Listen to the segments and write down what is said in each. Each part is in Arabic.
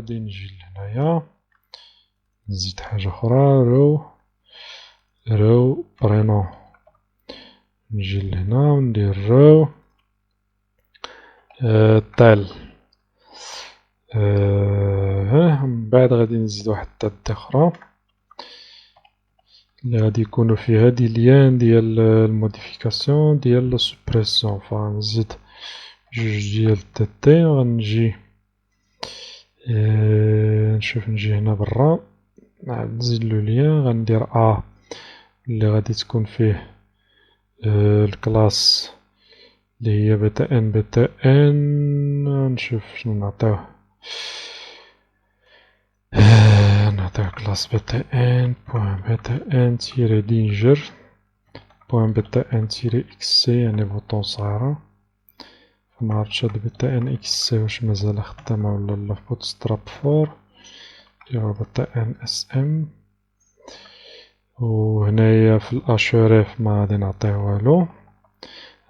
غادي نجي لهنايا نزيد حاجة أخرى رو برينون، نجي لهنا وندير رو طال. من بعد غادي نزيد واحد التاد أخرى اللي غادي يكونو فيها دي ليان ديال الموديفيكاسيون ديال السوبريسيون. فغنزيد جوج ديال التادين وغنجي نشوف نجي هنا برا نزيد لو ليان غندير اللي غادي تكون فيه الكلاس اللي هي بتا ان. نشوف شنو نعطيوه، نعطيوه كلاس بتا ان تيري دينجر بوان بتا ان تيري اكس سي، يعني بوطون صغيرة. فمعرفتش هاد بتا ان اكس سي واش مازال خدامة ولا لا في بوتستراب 4. نديرو بتا ان اس ام. وهنايا في الاشوريف ما غادي نعطيه والو،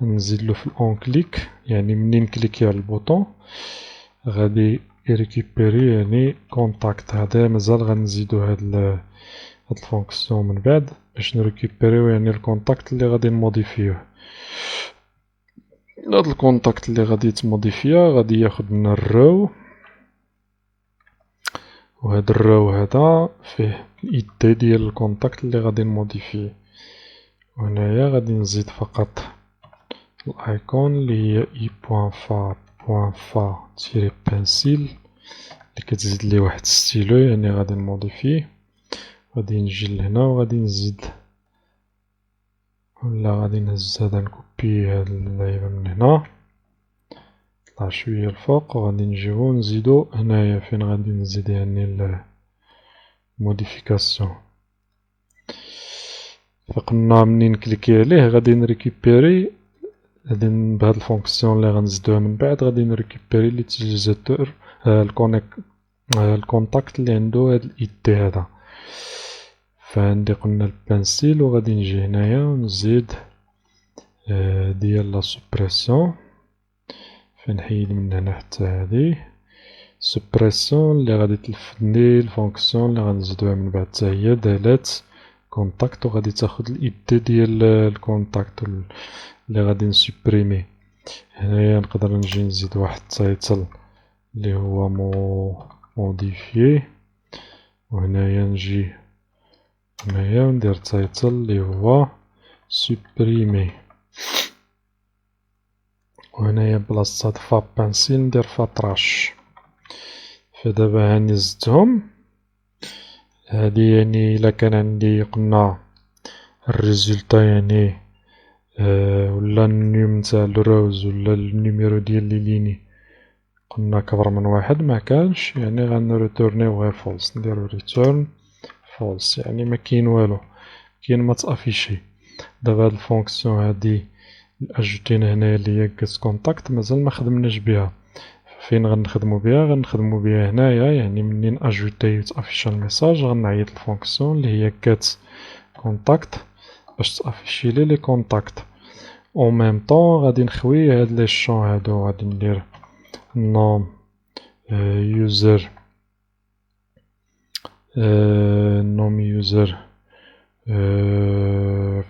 نزيدلو في الأون كليك، يعني منين كليكي على البوطون غادي يريكيبيري يعني كونتاكت. هذا مازال غنزيدو هاد الفونكسيون من بعد باش نريكيبيريو يعني الكونتاكت اللي غادي نموديفيوه. هاد الكونتاكت اللي غادي يتموديفيا غادي ياخد لنا الرو، وهاد الرو هذا فيه الايدي ديال الكونتاكت اللي غادي نموديفيه. وهنايا غادي نزيد فقط الايكون اللي هي اي بوان فا تيري بانسيل اللي كتزيد لي واحد ستيلو، يعني غادي نموديفيه. غادي نجي لهنا وغادي نزيد ولا غادي نهز هذا نكوبي هاد اللعيبة من هنا نطلع شوية الفوق وغادي نجيو نزيدو هنايا فين غادي نزيد يعني الموديفيكاسيون. فقلنا منين كليكي عليه غادي نريكيبيري غادي بهاد الفونكسيون اللي غنزيدوها من بعد غادي نريكيبيري ليتيليزاتور الكونتاكت اللي عندو هاد الايدي هذا. فعندي قلنا البنسيل وغادي نجي هنايا ونزيد ديال لا سوبريسيون. فنحيد من هنا حتى هادي سوبريسيون اللي غادي تلفدني الفونكسيون اللي غنزيدوها من بعد حتى هي دالات كونتاكت، وغادي تاخد الايدي ديال الكونتاكت اللي غادي نسوبريمي. هنايا نقدر نجي نزيد واحد التايتل اللي هو موديفيي، وهنايا نجي هنايا وندير تايتل اللي هو سوبريمي. وهنايا بلاصة هاد فا بانسيل ندير فا طراش. فدابا هاني زدتهم. هادي يعني إلا كان عندي قلنا الريزولتا يعني ولا النيم نتاع الروز ولا النيميرو ديال لي ليني قلنا كبر من واحد مكانش، يعني غنريتورنيو غير فولس. نديرو ريتورن فولس يعني مكاين والو، كاين ما تافيشي. دابا هاد الفونكسيون هادي اجوتينا هنايا اللي هي get contact مازال ما خدمناش بها. فين غنخدمو بها؟ غنخدمو بها هنايا، يعني منين اجوتي وتافيشا الميساج غنعيط الفونكسيون اللي هي get contact باش تافيشي لي كونتاكت. او ميم طون غادي نخوي هاد لي شون هادو، غادي ندير نوم يوزر نوم يوزر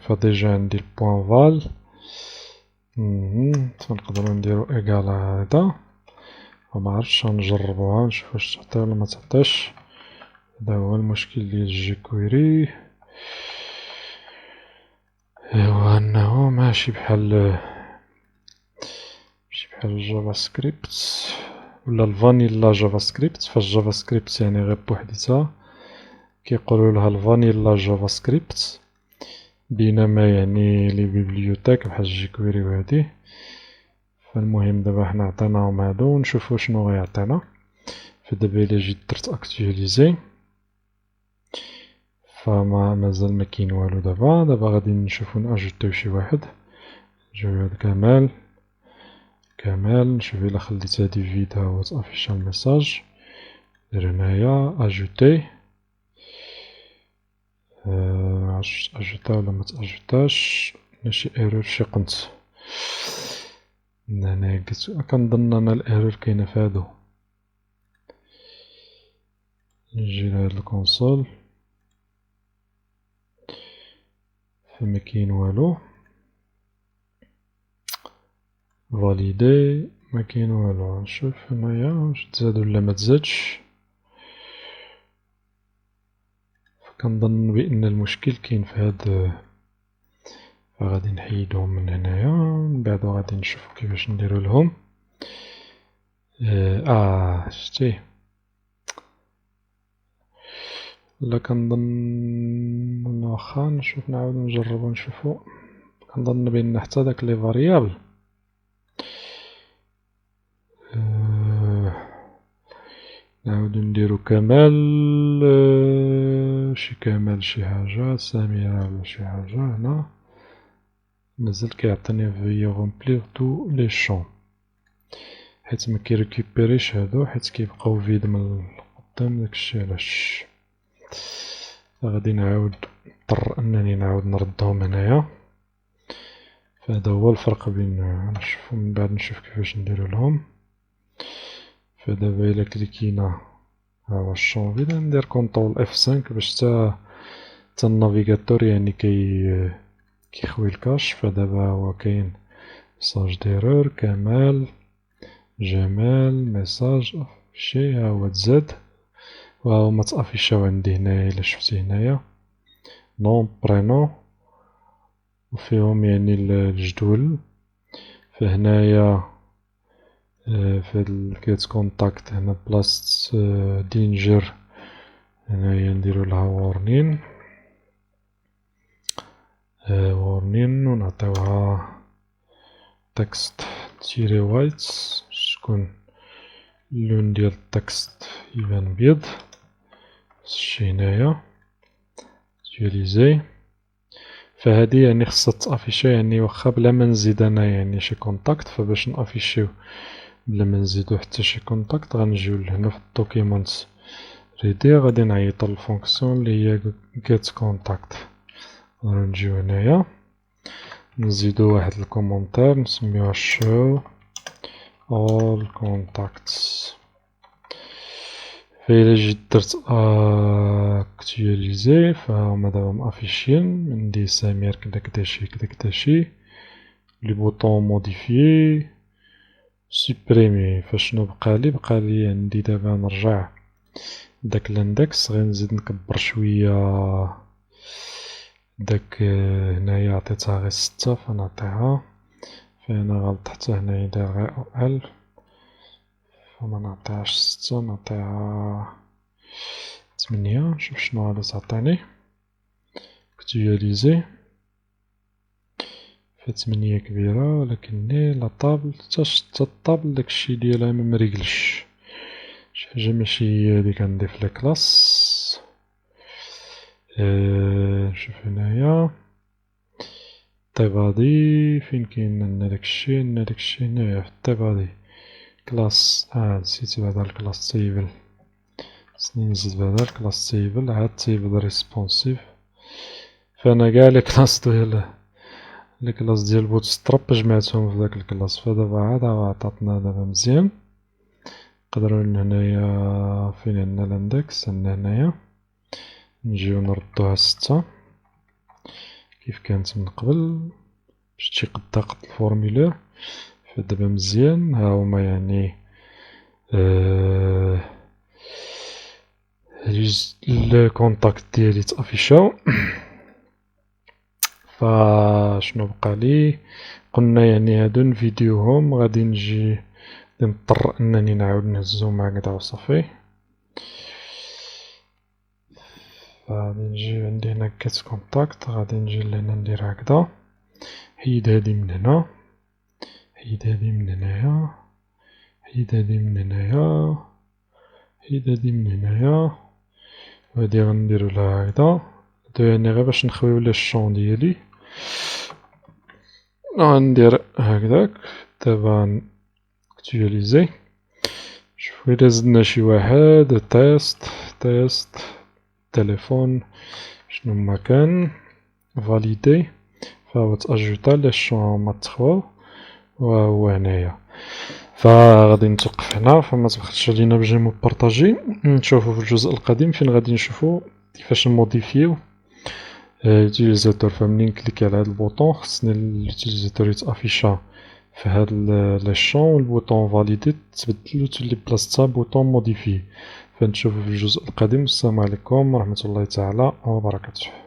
فديجا عندي البوان فال تنقدرو نديرو ايكال هذا. ومعرفتش غنجربوها نشوف واش تعطي ولا متعطيش. هذا هو المشكل ديال الجيكويري، هو انه ماشي بحال الجافا سكريبت ولا الفانيلا جافا سكريبت. فالجافا سكريبت يعني غير بوحديتها كيقولولها الفانيلا جافا سكريبت، بينما يعني لي بيبليوتيك بحال جيكويري وهادي. فالمهم دابا حنا عطيناهم هادو ونشوفو شنو غيعطينا. فدابا الا جيت درت اكتواليزي فما مازال مكاين والو. دابا غادي نشوفو ناجوتيو شي واحد. نجيو هاد كمال نشوف الا خليت هادي فيد ها هو تافيشا الميساج. ندير هنايا اجوتي معرفتش اجوتا ولا متاجوتاش، ماشي ايرور شي قنت. هنايا كنظن انا الايرور كاينه في هادو. نجي لهاد الكونسول فما كاين والو، فاليدي ما كاين والو. نشوف هنايا واش تزاد ولا ما تزادش. كنظن بان المشكل كاين في هاد، فغادي نحيدهم من هنايا، من بعد غادي نشوفو كيفاش نديرو لهم. شتي، لا كنظن واخا نشوف نعاودو نجربو نشوفو. كنظن بان حتى داك لي فاريابل نعاودو نديرو كمال، شي كمال شي حاجة، سميرة ولا شي حاجة. هنا مازال كيعطيني في غومبليغ تو لي شون، حيت مكيريكوبيريش هادو، حيت كيبقاو فيد من القدام، داكشي علاش غادي نعاود نضطر انني نعاود نردهم هنايا. فهذا هو الفرق بين، نشوفو من بعد نشوف كيفاش نديرو لهم. فدابا الا كليكينا ها هو الشون فيد، ندير كونطرول F5 باش تا النافيغاتور يعني كيخوي الكاش. فدابا هو كاين ميساج ديرور، كمال، جمال، ميساج افيشي، ها هو تزاد، وها هما تافيشاو عندي هنايا. الا شفتي هنايا نون، برينون، وفيهم يعني الجدول. فهنايا في هاد الكيت كونتاكت هنا بلاصة دينجر، هنايا نديرو لها وورنين، ونعطيوها تكست تيري وايت، تكون اللون ديال التكست يبان بيض. هادشي هنايا تيليزي. فهادي يعني خصها تافيشا يعني واخا بلا ما نزيد انا يعني شي كونتاكت. فباش نافيشيو بلا ما نزيدو حتى شي كونتاكت، غنجيو لهنا في الدوكيمونت ريدي، غادي نعيطو للفونكسيون اللي هي get contact. غنجيو هنايا نزيدو واحد الكومونتير نسميوها show all contacts. فإلا جيت درت اكتواليزي فهما دابا مافيشين. عندي سمير كدا كداشي كدا كداشي، لي بوطون موديفيي، سوبريمي. فشنو بقالي عندي دابا نرجع داك الاندكس، غير نزيد نكبر شوية داك هنايا عطيتها غير 6 فنعطيها. فهنا غلط حتى هنايا داير غير ال، فما نعطيهاش 6 نعطيها 8. نشوف شنو غادي تعطيني. اكتواليزي، ف8 كبيرة ولكن لا طابل حتى الطابل داكشي ديالها ممريقلش، شي حاجة ماشي هي اللي كنضيف لكلاس. نشوف هنايا طيبادي فين كاين عندنا داكشي، عندنا داكشي هنايا في الطيبادي كلاس. نسيت بعدا الكلاس تيبل، خصني نزيد بعدا الكلاس تيبل، عاد تيبل ريسبونسيف. فانا قاع لي كلاس ديال بوتستراب جمعتهم في داك الكلاس. فدابا عاد عطاتنا دابا مزيان. نقدرو هنايا فين عندنا الاندكس، عندنا هنايا نجيو نردوها 6 كيف كانت من قبل باش تيقد قد الفورمولير. فدابا مزيان، ها هما يعني الكونتاكت ديالي تافيشاو. فشنو بقالي؟ قلنا يعني هادو نفيديوهم، غادي نجي نضطر انني نعاود نهزهم هكذا وصافي. غادي نجي عندي هنا كيت كونتاكت، غادي نجي لهنا ندير هكذا، حيد هادي من هنا، حيد هادي من هنايا، حيد هادي من هنايا، حيد هادي من هنايا، وهادي غنديرو لها هكذا. هادو يعني غير باش نخويو لي الشون ديالي. غندير هكذاك. دابا اكتواليزي، شوفو إلا زدنا شي واحد، تيست تليفون شنو ما كان، فاليدي. فهو تأجوتا لي الشون هما تخواو، وهو هنايا. فغادي نتوقف هنا، فما تبخلش علينا بجيم بارطاجي. نشوفو في الجزء القادم فين غادي نشوفو كيفاش نموديفيو اليوتيليزاتور. فمنين نكليكي على هاد البوطون خصني اليوتيليزاتور يتافيشا في هاد لي شون، والبوطون فاليدي تبدل وتولي بلاصتها بوطون موديفي. فنشوفو في الجزء القادم. السلام عليكم ورحمة الله تعالى وبركاته.